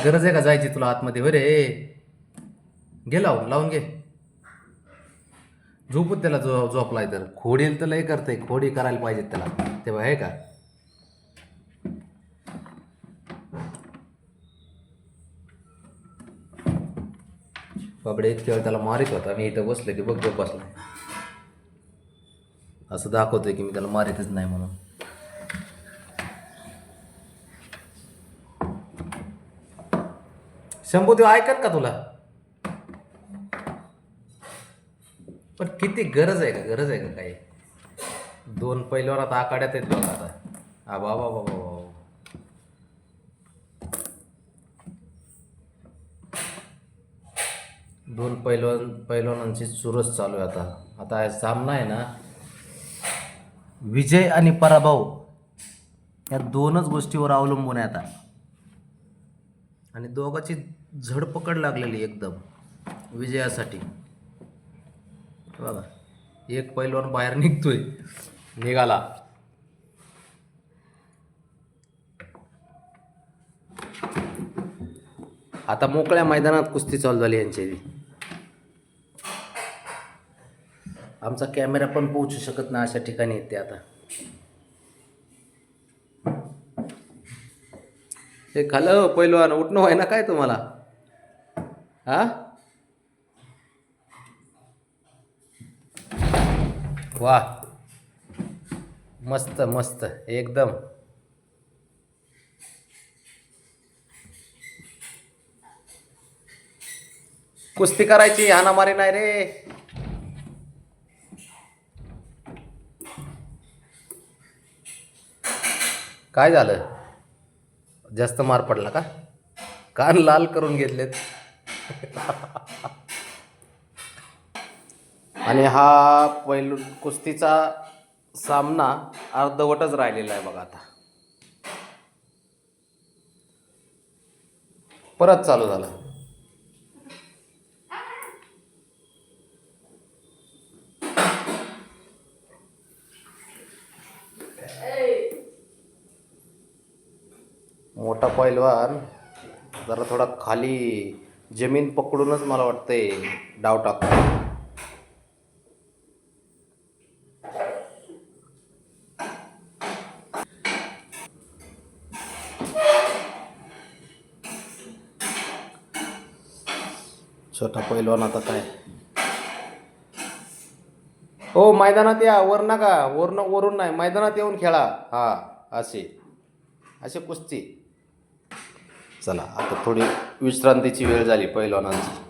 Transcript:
गरज आहे का जायची तुला आतमध्ये? बरे घे लावून घे. झोपू त्याला झोपलाय तर खोडील तर लय करते, खोडी करायला पाहिजे त्याला तेव्हा आहे का. बाबडे इतक्या वेळ त्याला मारित होता, मी इथं बसलो की बघ बसला असं दाखवतोय की मी त्याला मारितच नाही म्हणून. शंभू ते ऐकत का तुला? पण किती गरज आहे का, गरज आहे का काही? दोन पैलवान आता आखाड्यात आहेत बघा आता. हा बाबा बाबा बाबा, दोन पैलवानांची चुरस चालू आहे आता. आता हा सामना आहे ना, विजय आणि पराभव या दोनच गोष्टीवर अवलंबून आहे आता. आणि दोघांची झडपकड लागलेली एकदम विजयासाठी. बघा एक पैलवान बाहेर निघाला. आता मोकळ्या मैदानात कुस्ती चालू झाली यांची. आमचा कॅमेरा पण पोहोचू शकत नाही अशा ठिकाणी येते आता. हे खालं पैलवान उठणं व्हाय ना काय तुम्हाला? हा वा, मस्त मस्त एकदम. कुस्ती करायची, हाणामारी नाही रे. काय झालं? जास्त मार पडला का? कान लाल करून घेतलेत. आणि हा कुस्तीचा सामना अर्धवटच राहिलेला आहे बघा. आता परत चालू झाला. मोठा पैलवान जरा थोडा खाली जमीन पकडूनच मला वाटतंय डाव टाकतो. छोटा पैलवान आता काय, हो मैदानात या, वर नका, वरून नाही, मैदानात येऊन खेळा. हा असे कुस्ती. चला आता थोडी विश्रांतीची वेळ झाली पैलवानांची.